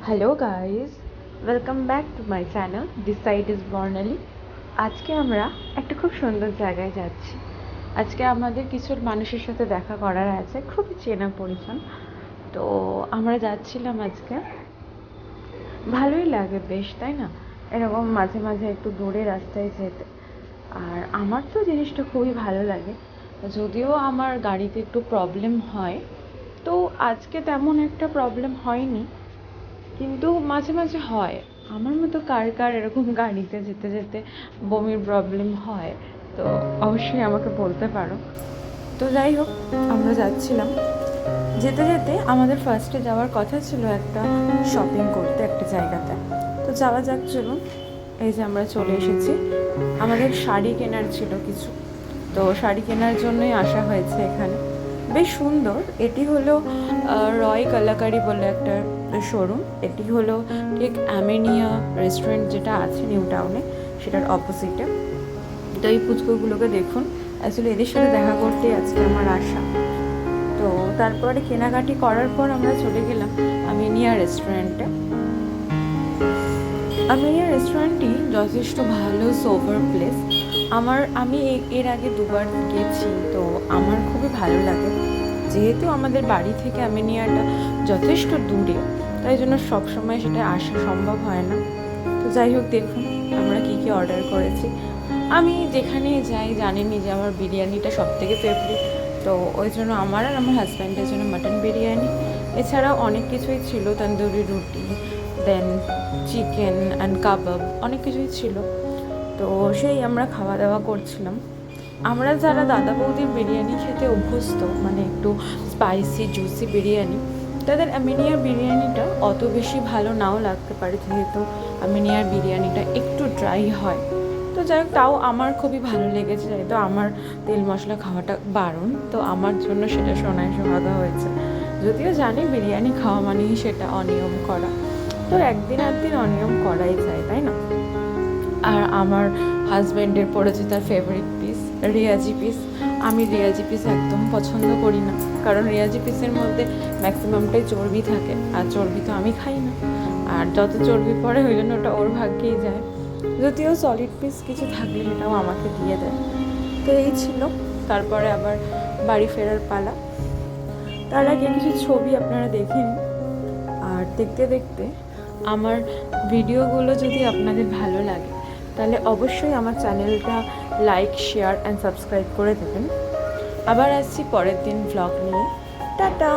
Hello guys, welcome back to my channel this side is Barnali. আজকে আমরা একটা খুব সুন্দর জায়গায় যাচ্ছি। আজকে আমাদের কিছু মানুষের সাথে দেখা করার আছে, খুবই চেনা পরিচয়। তো আমরা যাচ্ছিলাম আজকে। ভালোই লাগে বেশ, তাই না? এরকম মাঝে মাঝে একটু দূরে রাস্তায় যেতে। আর আমার তো জিনিসটা খুবই ভালো লাগে, যদিও আমার গাড়িতে একটু প্রবলেম হয়। তো আজকে তেমন একটা প্রবলেম হয়নি, কিন্তু মাঝে মাঝে হয়। আমার মতো কার কার এরকম গাড়িতে যেতে যেতে বমির প্রবলেম হয়, তো অবশ্যই আমাকে বলতে পারো। তো যাই হোক, আমরা যাচ্ছিলাম। যেতে যেতে আমাদের ফার্স্টে যাওয়ার কথা ছিল একটা শপিং করতে একটা জায়গাতে। তো যাওয়া যাক, চলুন। এই যে আমরা চলে এসেছি। আমাদের শাড়ি কেনার ছিল কিছু, তো শাড়ি কেনার জন্যই আসা হয়েছে এখানে। বেশ সুন্দর। এটি হলো রয় কলাকারি বলে একটা শোরুম। এটি হলো ঠিক অ্যামেনিয়া রেস্টুরেন্ট যেটা আছে নিউ টাউনে, সেটার অপোজিটে। তো এই পুচকুগুলোকে দেখুন, অ্যাকচুয়ালি এদের সাথে দেখা করতেই আজকে আমার আশা। তো তারপরে কেনাকাটি করার পর আমরা চলে গেলাম আমিনিয়া রেস্টুরেন্টে। আমিনিয়া রেস্টুরেন্টটি যথেষ্ট ভালো সোভার প্লেস। আমি এর আগে দুবার গেছি, তো আমার খুবই ভালো লাগে। যেহেতু আমাদের বাড়ি থেকে আমিনিয়াটা যথেষ্ট দূরে, তাই জন্য সবসময় সেটা আসা সম্ভব হয় না। তো যাই হোক, দেখুন আমরা কী কী অর্ডার করেছি। আমি যেখানে যাই জানেনই যে আমার বিরিয়ানিটা সবথেকে ফেভারিট। তো ওই জন্য আমার আর আমার হাজব্যান্ডের জন্য মাটন বিরিয়ানি। এছাড়াও অনেক কিছুই ছিল, তন্দুরি রুটি, দেন চিকেন অ্যান্ড কাবাব, অনেক কিছুই ছিল। তো সেই আমরা খাওয়া দাওয়া করছিলাম। আমরা যারা দাদা বৌদির বিরিয়ানি খেতে অভ্যস্ত, মানে একটু স্পাইসি জুসি বিরিয়ানি, তাদের আমিনিয়ার বিরিয়ানিটা অত বেশি ভালো নাও লাগতে পারে, যেহেতু আমিনিয়ার বিরিয়ানিটা একটু ড্রাই হয়। তো যাই হোক, তাও আমার খুবই ভালো লেগেছে, যেহেতু আমার তেল মশলা খাওয়াটা বারণ, তো আমার জন্য সেটা সোনায় সোহাগা হয়েছে। যদিও জানি বিরিয়ানি খাওয়া মানেই সেটা অনিয়ম করা, তো একদিন একদিন অনিয়ম করাই যায়, তাই না? আর আমার হাজব্যান্ডের পড়েছে তার ফেভারিট পিস রিয়াজি পিস। আমি রিয়াজি পিস একদম পছন্দ করি না, কারণ রিয়াজি পিসের মধ্যে ম্যাক্সিমামটাই চর্বি থাকে, আর চর্বি তো আমি খাই না। আর যত চর্বি পড়ে ওই জন্য ওটা ওর ভাগ্যেই যায়। যদিও সলিড পিস কিছু থাকলে সেটাও আমাকে দিয়ে দেয়। তো এই ছিল। তারপরে আবার বাড়ি ফেরার পালা। তার আগে কিছু ছবি আপনারা দেখে নিন। আর দেখতে দেখতে আমার ভিডিওগুলো যদি আপনাদের ভালো লাগে, তাহলে অবশ্যই আমার চ্যানেলটা লাইক, শেয়ার অ্যান্ড সাবস্ক্রাইব করে দেবেন। আবার আসছি পরের দিন ভ্লগ নিয়ে। টাটা।